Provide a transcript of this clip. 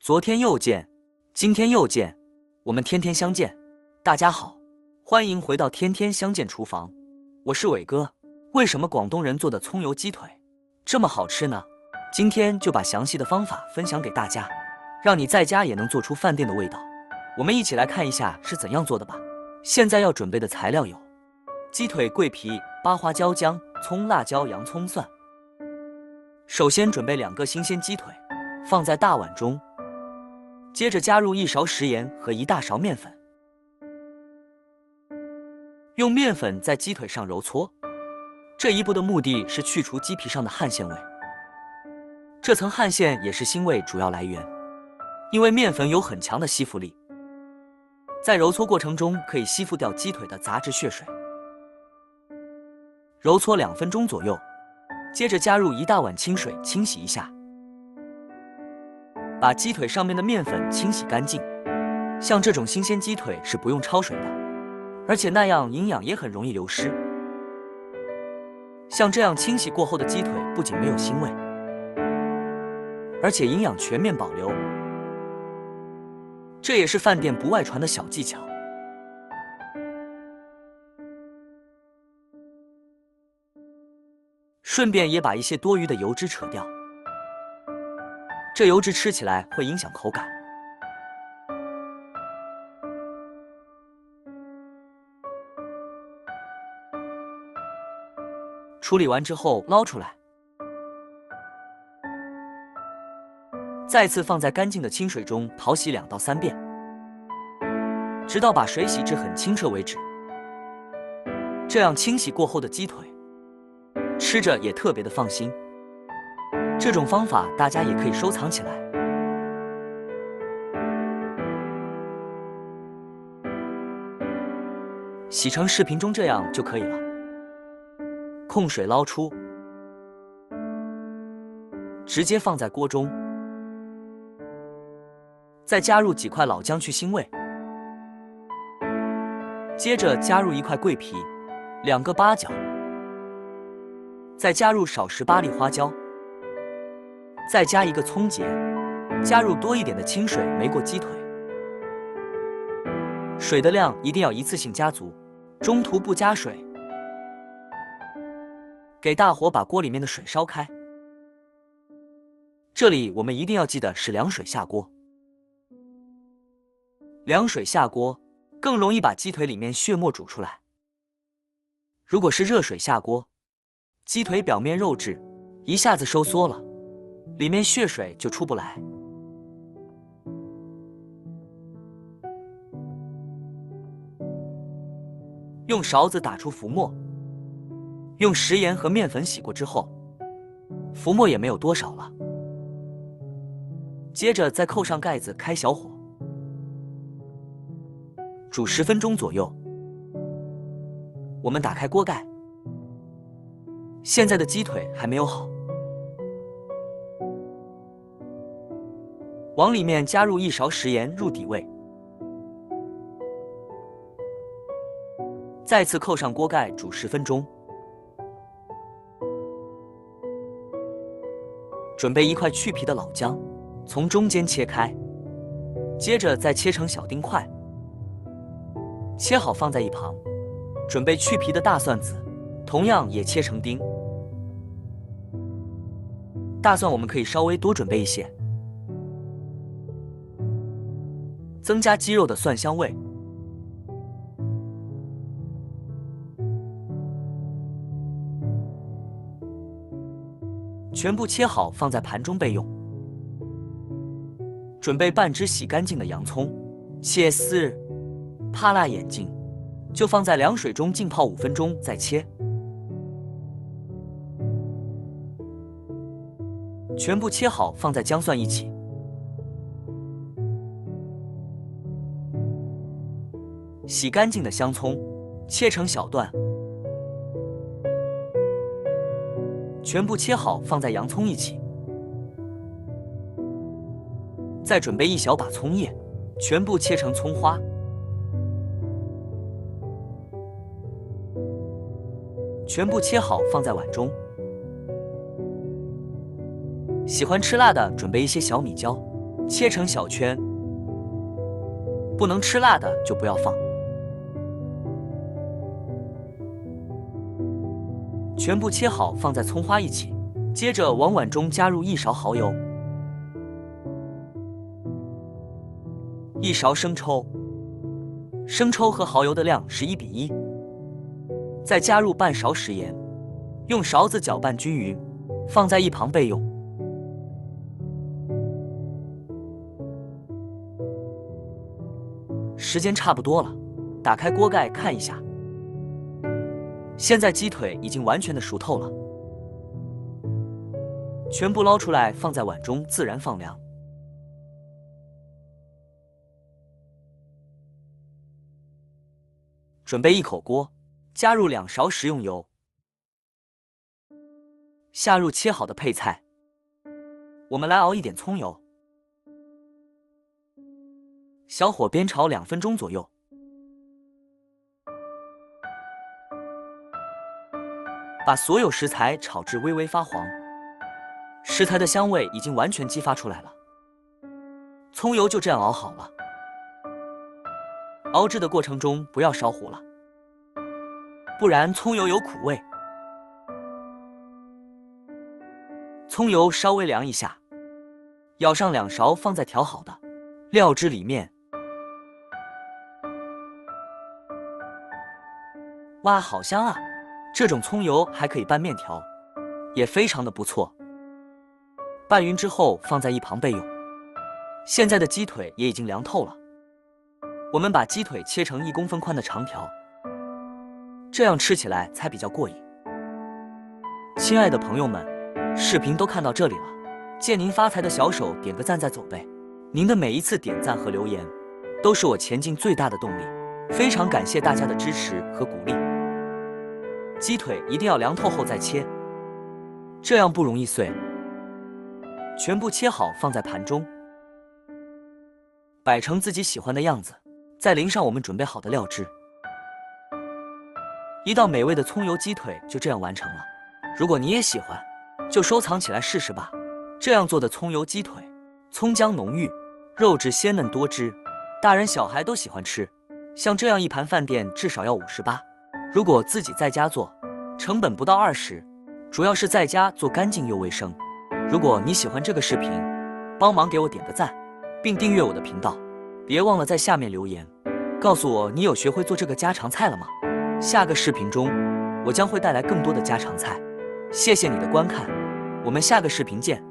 昨天又见，今天又见，我们天天相见。大家好，欢迎回到天天相见厨房，我是伟哥。为什么广东人做的葱油鸡腿这么好吃呢？今天就把详细的方法分享给大家，让你在家也能做出饭店的味道。我们一起来看一下是怎样做的吧。现在要准备的材料有：鸡腿、桂皮、八花椒、姜、葱、辣椒、洋葱、蒜。首先准备2个新鲜鸡腿，放在大碗中。接着加入1勺食盐和1大勺面粉，用面粉在鸡腿上揉搓。这一步的目的是去除鸡皮上的汗腺味，这层汗腺也是腥味主要来源，因为面粉有很强的吸附力，在揉搓过程中可以吸附掉鸡腿的杂质血水。揉搓2分钟左右，接着加入1大碗清水清洗一下。把鸡腿上面的面粉清洗干净，像这种新鲜鸡腿是不用焯水的，而且那样营养也很容易流失。像这样清洗过后的鸡腿不仅没有腥味，而且营养全面保留，这也是饭店不外传的小技巧。顺便也把一些多余的油脂扯掉。这油脂吃起来会影响口感。处理完之后捞出来，再次放在干净的清水中淘洗2到3遍，直到把水洗至很清澈为止。这样清洗过后的鸡腿，吃着也特别的放心。这种方法大家也可以收藏起来。洗成视频中这样就可以了。控水捞出，直接放在锅中，再加入几块老姜去腥味，接着加入1块桂皮、2个八角，再加入少时8粒花椒。再加1个葱节，加入多一点的清水没过鸡腿，水的量一定要一次性加足，中途不加水。给大火把锅里面的水烧开，这里我们一定要记得是凉水下锅。凉水下锅更容易把鸡腿里面血沫煮出来。如果是热水下锅，鸡腿表面肉质一下子收缩了，里面血水就出不来。用勺子打出浮沫，用食盐和面粉洗过之后，浮沫也没有多少了。接着再扣上盖子，开小火，煮10分钟左右。我们打开锅盖，现在的鸡腿还没有好。往里面加入1勺食盐入底味，再次扣上锅盖煮10分钟。准备1块去皮的老姜，从中间切开，接着再切成小丁块，切好放在一旁。准备去皮的大蒜子，同样也切成丁。大蒜我们可以稍微多准备一些，增加鸡肉的蒜香味。全部切好放在盘中备用。准备半只洗干净的洋葱，切丝，怕辣眼睛，就放在凉水中浸泡5分钟再切。全部切好放在姜蒜一起。洗干净的香葱切成小段，全部切好放在洋葱一起。再准备1小把葱叶，全部切成葱花。全部切好放在碗中。喜欢吃辣的准备一些小米椒，切成小圈，不能吃辣的就不要放。全部切好放在葱花一起，接着往碗中加入1勺蚝油、1勺生抽，生抽和蚝油的量是1比1，再加入半勺食盐，用勺子搅拌均匀，放在一旁备用。时间差不多了，打开锅盖看一下。现在鸡腿已经完全的熟透了，全部捞出来放在碗中，自然放凉。准备一口锅，加入2勺食用油，下入切好的配菜，我们来熬一点葱油，小火煸炒2分钟左右。把所有食材炒至微微发黄，食材的香味已经完全激发出来了。葱油就这样熬好了。熬制的过程中不要烧糊了，不然葱油有苦味。葱油稍微凉一下，舀上2勺放在调好的料汁里面。哇，好香啊！这种葱油还可以拌面条，也非常的不错。拌匀之后放在一旁备用。现在的鸡腿也已经凉透了，我们把鸡腿切成1公分宽的长条，这样吃起来才比较过瘾。亲爱的朋友们，视频都看到这里了，见您发财的小手点个赞再走呗。您的每一次点赞和留言，都是我前进最大的动力，非常感谢大家的支持和鼓励。鸡腿一定要凉透后再切，这样不容易碎。全部切好放在盘中，摆成自己喜欢的样子，再淋上我们准备好的料汁。一道美味的葱油鸡腿就这样完成了。如果你也喜欢，就收藏起来试试吧。这样做的葱油鸡腿，葱姜浓郁，肉质鲜嫩多汁，大人小孩都喜欢吃。像这样一盘饭店至少要58，如果自己在家做，成本不到20，主要是在家做干净又卫生。如果你喜欢这个视频，帮忙给我点个赞，并订阅我的频道，别忘了在下面留言，告诉我你有学会做这个家常菜了吗？下个视频中，我将会带来更多的家常菜。谢谢你的观看，我们下个视频见。